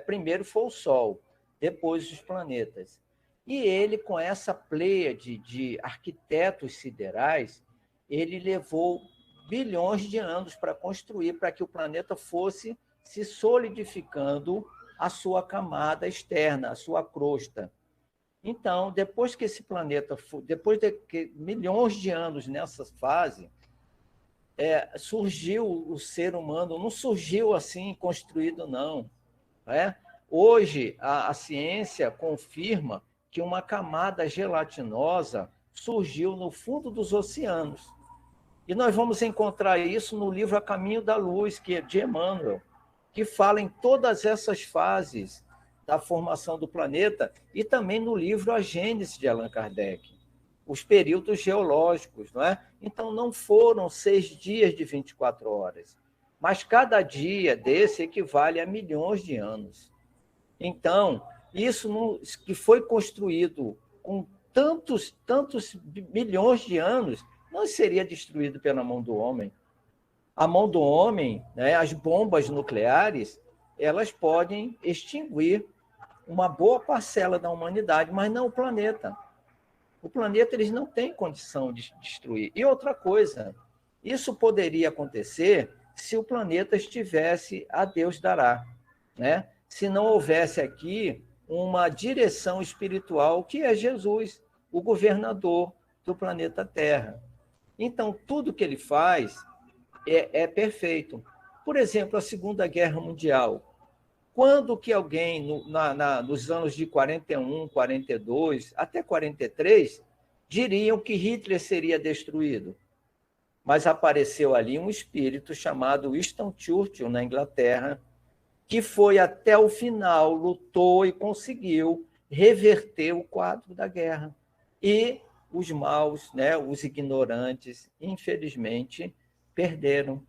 Primeiro foi o Sol, depois os planetas. E ele, com essa pleiade de arquitetos siderais, ele levou bilhões de anos para construir, para que o planeta fosse se solidificando a sua camada externa, a sua crosta. Então, depois que esse planeta, depois de milhões de anos nessa fase, surgiu o ser humano, não surgiu assim construído, não. Hoje, a ciência confirma que uma camada gelatinosa surgiu no fundo dos oceanos. E nós vamos encontrar isso no livro A Caminho da Luz, que é de Emmanuel, que fala em todas essas fases da formação do planeta, e também no livro A Gênese, de Allan Kardec, os períodos geológicos. Então, não foram 6 dias de 24 horas, mas cada dia desse equivale a milhões de anos. Então, isso que foi construído com tantos milhões de anos, não seria destruído pela mão do homem. A mão do homem, as bombas nucleares, elas podem extinguir uma boa parcela da humanidade, mas não o planeta. O planeta eles não têm condição de destruir. E outra coisa, isso poderia acontecer se o planeta estivesse a Deus dará, se não houvesse aqui uma direção espiritual, que é Jesus, o governador do planeta Terra. Então, tudo que ele faz é perfeito. Por exemplo, a Segunda Guerra Mundial. Quando que alguém, nos anos de 41, 42, até 43, diriam que Hitler seria destruído? Mas apareceu ali um espírito chamado Winston Churchill, na Inglaterra, que foi até o final, lutou e conseguiu reverter o quadro da guerra. E os maus, os ignorantes, infelizmente, perderam.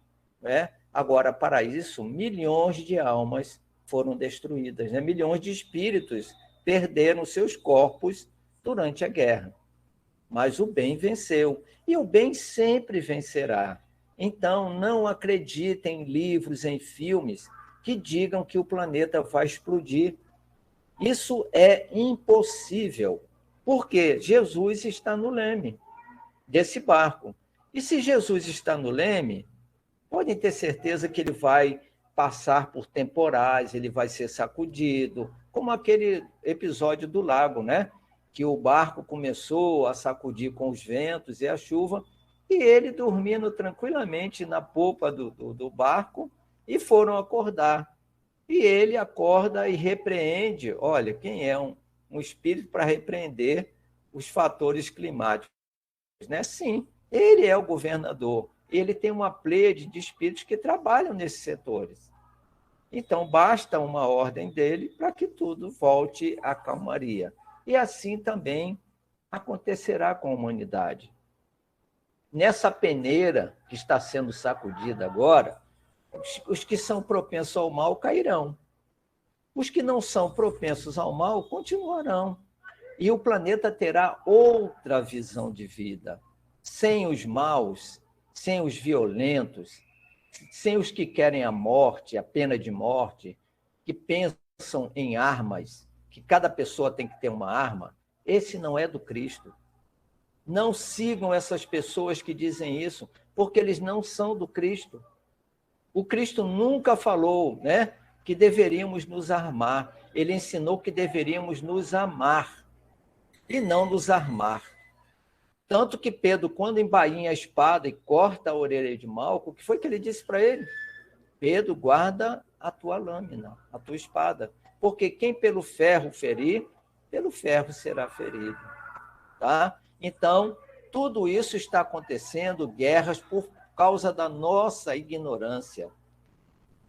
Agora, para isso, milhões de almas foram destruídas, milhões de espíritos perderam seus corpos durante a guerra. Mas o bem venceu, e o bem sempre vencerá. Então, não acreditem em livros, em filmes, que digam que o planeta vai explodir. Isso é impossível, porque Jesus está no leme desse barco. E se Jesus está no leme, podem ter certeza que ele vai passar por temporais, ele vai ser sacudido, como aquele episódio do lago, que o barco começou a sacudir com os ventos e a chuva, e ele dormindo tranquilamente na popa do barco, e foram acordar. E ele acorda e repreende. Olha, quem é um espírito para repreender os fatores climáticos? Sim, ele é o governador. Ele tem uma pleiade de espíritos que trabalham nesses setores. Então, basta uma ordem dele para que tudo volte à calmaria. E assim também acontecerá com a humanidade. Nessa peneira que está sendo sacudida agora, os que são propensos ao mal cairão. Os que não são propensos ao mal continuarão. E o planeta terá outra visão de vida. Sem os maus, sem os violentos, sem os que querem a morte, a pena de morte, que pensam em armas, que cada pessoa tem que ter uma arma, esse não é do Cristo. Não sigam essas pessoas que dizem isso, porque eles não são do Cristo. O Cristo nunca falou, né, que deveríamos nos armar. Ele ensinou que deveríamos nos amar e não nos armar. Tanto que Pedro, quando embainha a espada e corta a orelha de Malco, o que foi que ele disse para ele? Pedro, guarda a tua lâmina, a tua espada, porque quem pelo ferro ferir, pelo ferro será ferido. Tá? Então, tudo isso está acontecendo, guerras por causa da nossa ignorância,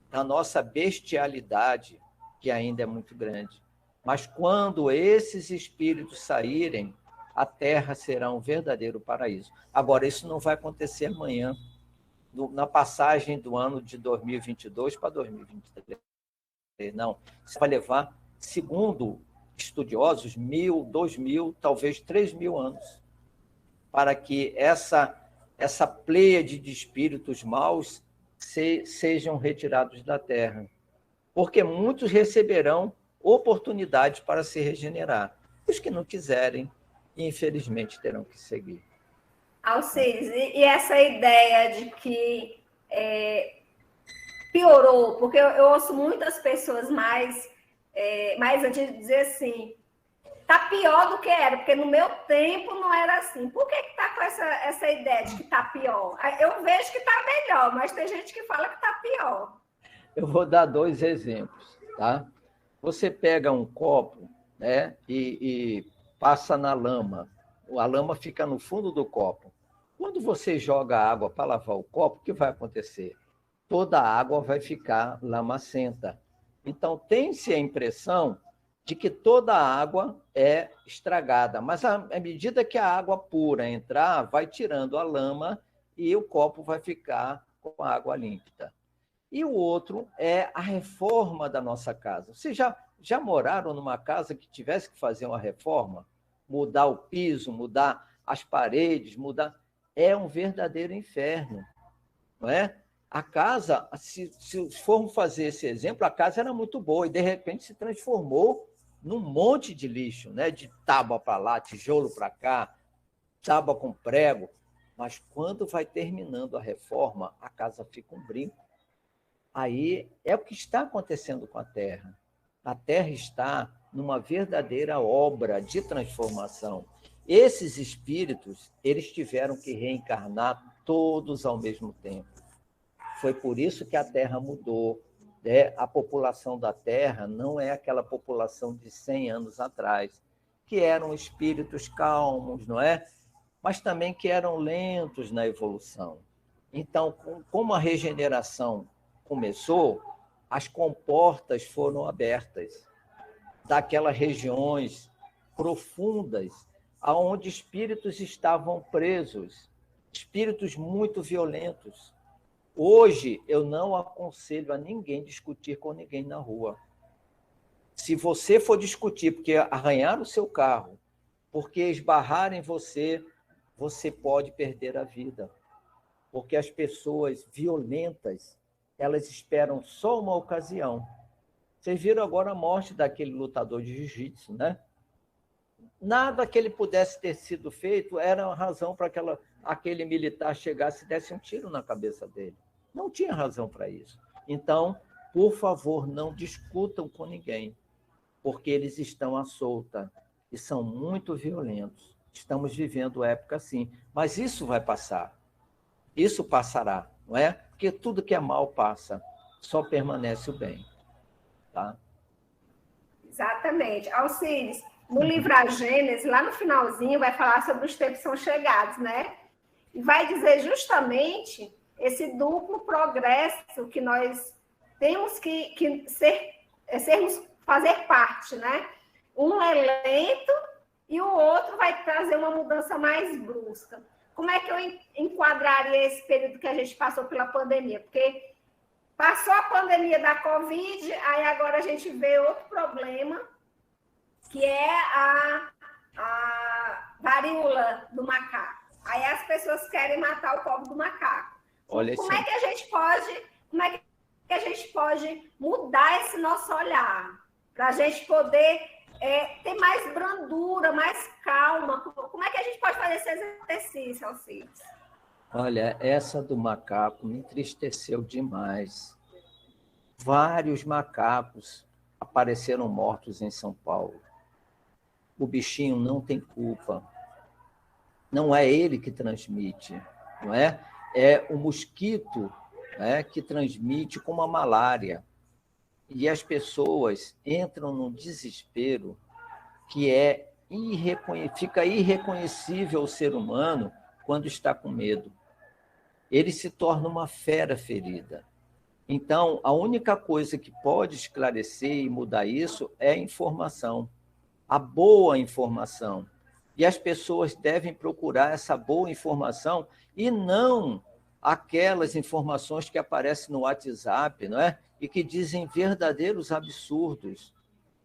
da nossa bestialidade, que ainda é muito grande. Mas quando esses espíritos saírem, a Terra será um verdadeiro paraíso. Agora, isso não vai acontecer amanhã, na passagem do ano de 2022 para 2023. Não, isso vai levar, segundo estudiosos, 1.000, 2.000, talvez 3.000 anos, para que essa pleiade de espíritos maus sejam retirados da Terra. Porque muitos receberão oportunidade para se regenerar. Os que não quiserem, infelizmente, terão que seguir. Alcides, e essa ideia de que piorou, porque eu ouço muitas pessoas mais antes de dizer assim, tá pior do que era, porque no meu tempo não era assim. Por que tá com essa ideia de que tá pior? Eu vejo que tá melhor, mas tem gente que fala que tá pior. Eu vou dar 2 exemplos, tá? Você pega um copo, né, e passa na lama. A lama fica no fundo do copo. Quando você joga água para lavar o copo, o que vai acontecer? Toda a água vai ficar lamacenta. Então, tem-se a impressão de que toda a água é estragada, mas à medida que a água pura entrar, vai tirando a lama e o copo vai ficar com a água límpida. E o outro é a reforma da nossa casa. Vocês já moraram numa casa que tivesse que fazer uma reforma? Mudar o piso, mudar as paredes, mudar... É um verdadeiro inferno, não é? A casa, se formos fazer esse exemplo, a casa era muito boa e, de repente, se transformou num monte de lixo, né? De tábua para lá, tijolo para cá, tábua com prego. Mas quando vai terminando a reforma, a casa fica um brinco. Aí é o que está acontecendo com a Terra. A Terra está numa verdadeira obra de transformação. Esses espíritos, eles tiveram que reencarnar todos ao mesmo tempo. Foi por isso que a Terra mudou. Né? A população da Terra não é aquela população de 100 anos atrás, que eram espíritos calmos, não é? Mas também que eram lentos na evolução. Então, como a regeneração começou, as comportas foram abertas daquelas regiões profundas aonde espíritos estavam presos, espíritos muito violentos. Hoje, eu não aconselho a ninguém discutir com ninguém na rua. Se você for discutir porque arranhar o seu carro, porque esbarrar em você, você pode perder a vida. Porque as pessoas violentas, elas esperam só uma ocasião. Vocês viram agora a morte daquele lutador de jiu-jitsu, né? Nada que ele pudesse ter sido feito era uma razão para aquele militar chegasse e desse um tiro na cabeça dele. Não tinha razão para isso. Então, por favor, não discutam com ninguém, porque eles estão à solta e são muito violentos. Estamos vivendo época assim, mas isso vai passar. Isso passará, não é? Porque tudo que é mal passa, só permanece o bem. Tá? Exatamente. Alcides, no livro A Gênese, lá no finalzinho, vai falar sobre os tempos que são chegados, né? E vai dizer justamente esse duplo progresso que nós temos que fazer parte, né? Um é lento e o outro vai trazer uma mudança mais brusca. Como é que eu enquadraria esse período que a gente passou pela pandemia? Porque passou a pandemia da Covid, aí agora a gente vê outro problema, que é a varíola do macaco. Aí as pessoas querem matar o pobre do macaco. Como é que a gente pode mudar esse nosso olhar? Para a gente poder ter mais brandura, mais calma. Como é que a gente pode fazer esse exercício, Alcides? Olha, essa do macaco me entristeceu demais. Vários macacos apareceram mortos em São Paulo. O bichinho não tem culpa. Não é ele que transmite, não é? É o mosquito, né, que transmite como a malária. E as pessoas entram num desespero que fica irreconhecível ao ser humano quando está com medo. Ele se torna uma fera ferida. Então, a única coisa que pode esclarecer e mudar isso é a informação, a boa informação. E as pessoas devem procurar essa boa informação e não aquelas informações que aparecem no WhatsApp, não é? E que dizem verdadeiros absurdos.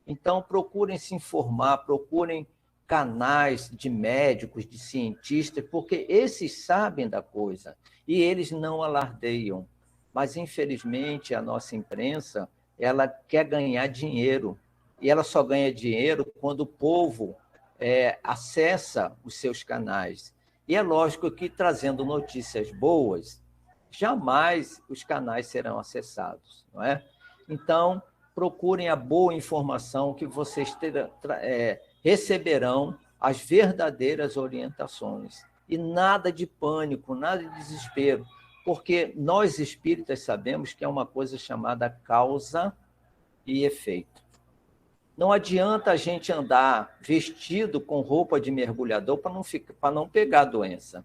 Então, procurem se informar, procurem canais de médicos, de cientistas, porque esses sabem da coisa e eles não alardeiam. Mas, infelizmente, a nossa imprensa, ela quer ganhar dinheiro. E ela só ganha dinheiro quando o povo acessa os seus canais. E é lógico que, trazendo notícias boas, jamais os canais serão acessados, não é? Então, procurem a boa informação que vocês receberão as verdadeiras orientações. E nada de pânico, nada de desespero, porque nós espíritas sabemos que é uma coisa chamada causa e efeito. Não adianta a gente andar vestido com roupa de mergulhador para não pegar a doença.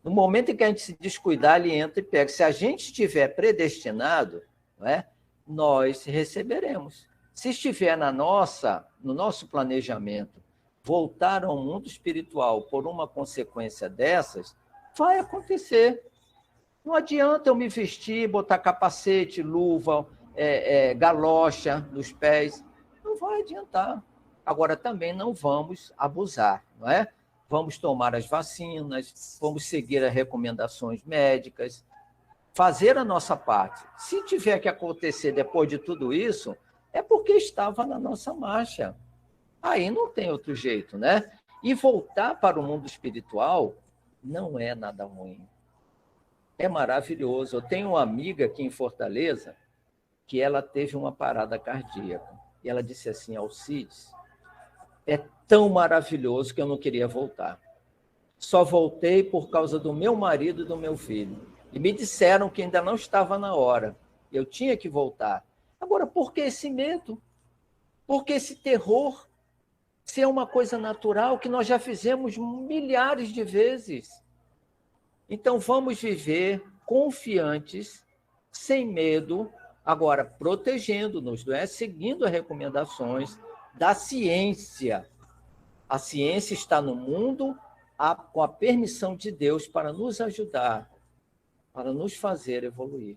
No momento em que a gente se descuidar, ele entra e pega. Se a gente estiver predestinado, não é? Nós receberemos. Se estiver no nosso planejamento, voltar ao mundo espiritual por uma consequência dessas, vai acontecer. Não adianta eu me vestir, botar capacete, luva, galocha nos pés. Não vai adiantar. Agora, também não vamos abusar, não é? Vamos tomar as vacinas, vamos seguir as recomendações médicas, fazer a nossa parte. Se tiver que acontecer depois de tudo isso, é porque estava na nossa marcha. Aí não tem outro jeito, né? E voltar para o mundo espiritual não é nada ruim. É maravilhoso. Eu tenho uma amiga aqui em Fortaleza que ela teve uma parada cardíaca. E ela disse assim, Alcides, é tão maravilhoso que eu não queria voltar. Só voltei por causa do meu marido e do meu filho. E me disseram que ainda não estava na hora. Eu tinha que voltar. Agora, por que esse medo? Por que esse terror? Se é uma coisa natural que nós já fizemos milhares de vezes. Então, vamos viver confiantes, sem medo, agora protegendo-nos, não é? Seguindo as recomendações da ciência. A ciência está no mundo com a permissão de Deus para nos ajudar, para nos fazer evoluir.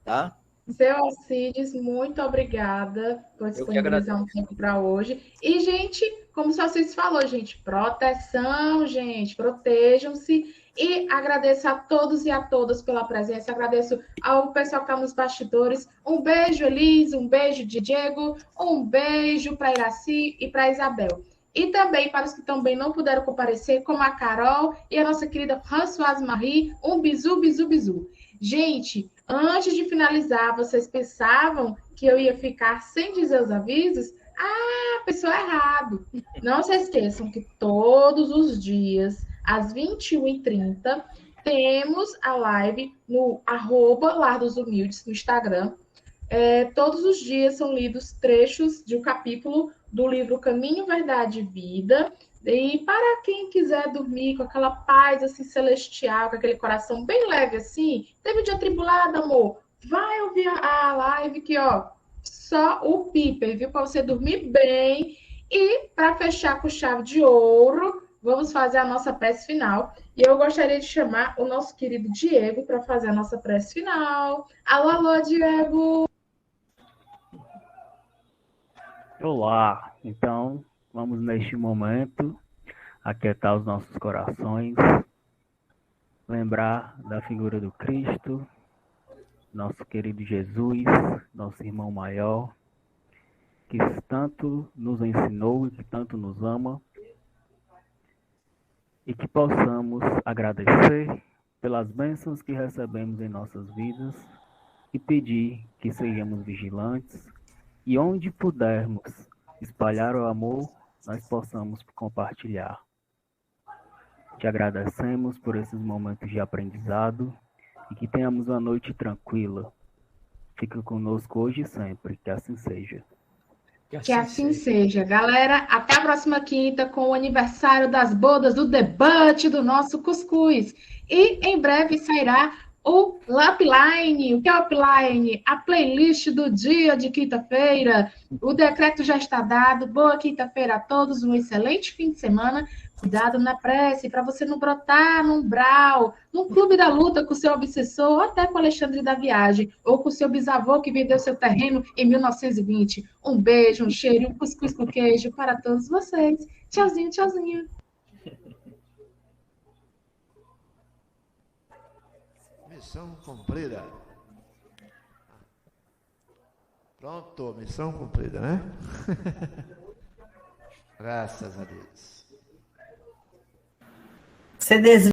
Tá? Seu Alcides, muito obrigada por disponibilizar um tempo para hoje. E, gente, como o seu Alcides falou, gente, proteção, gente, protejam-se. E agradeço a todos e a todas pela presença. Agradeço ao pessoal que está nos bastidores. Um beijo, Elise, um beijo, Diego, um beijo para Iraci e para Isabel. E também para os que também não puderam comparecer, como a Carol e a nossa querida Françoise Marie, um bisu, bisu, bisu. Gente, antes de finalizar, vocês pensavam que eu ia ficar sem dizer os avisos? Ah, pensou errado. Não se esqueçam que todos os dias, às 21h30, temos a live no @Lar dos Humildes no Instagram. Todos os dias são lidos trechos de um capítulo do livro Caminho, Verdade e Vida. E para quem quiser dormir com aquela paz assim celestial, com aquele coração bem leve assim, teve um dia atribulado, amor, vai ouvir a live que, ó, só o piper, viu? Para você dormir bem. E para fechar com chave de ouro, vamos fazer a nossa prece final. E eu gostaria de chamar o nosso querido Diego para fazer a nossa prece final. Alô, alô, Diego! Olá! Então, vamos neste momento aquietar os nossos corações, lembrar da figura do Cristo, nosso querido Jesus, nosso irmão maior, que tanto nos ensinou e que tanto nos ama, e que possamos agradecer pelas bênçãos que recebemos em nossas vidas e pedir que sejamos vigilantes e onde pudermos espalhar o amor, nós possamos compartilhar. Te agradecemos por esses momentos de aprendizado e que tenhamos uma noite tranquila. Fica conosco hoje e sempre, que assim seja. Que assim seja. Galera, até a próxima quinta com o aniversário das bodas do debate do nosso Cuscuz. E em breve sairá o Lapline. O que é o Lapline? A playlist do dia de quinta-feira. O decreto já está dado. Boa quinta-feira a todos. Um excelente fim de semana. Cuidado na prece, para você não brotar num brau, num clube da luta com o seu obsessor, ou até com o Alexandre da Viagem, ou com o seu bisavô que vendeu seu terreno em 1920. Um beijo, um cheiro, um cuscuz com queijo para todos vocês. Tchauzinho, tchauzinho. Missão cumprida. Pronto, missão cumprida, né? Graças a Deus. Você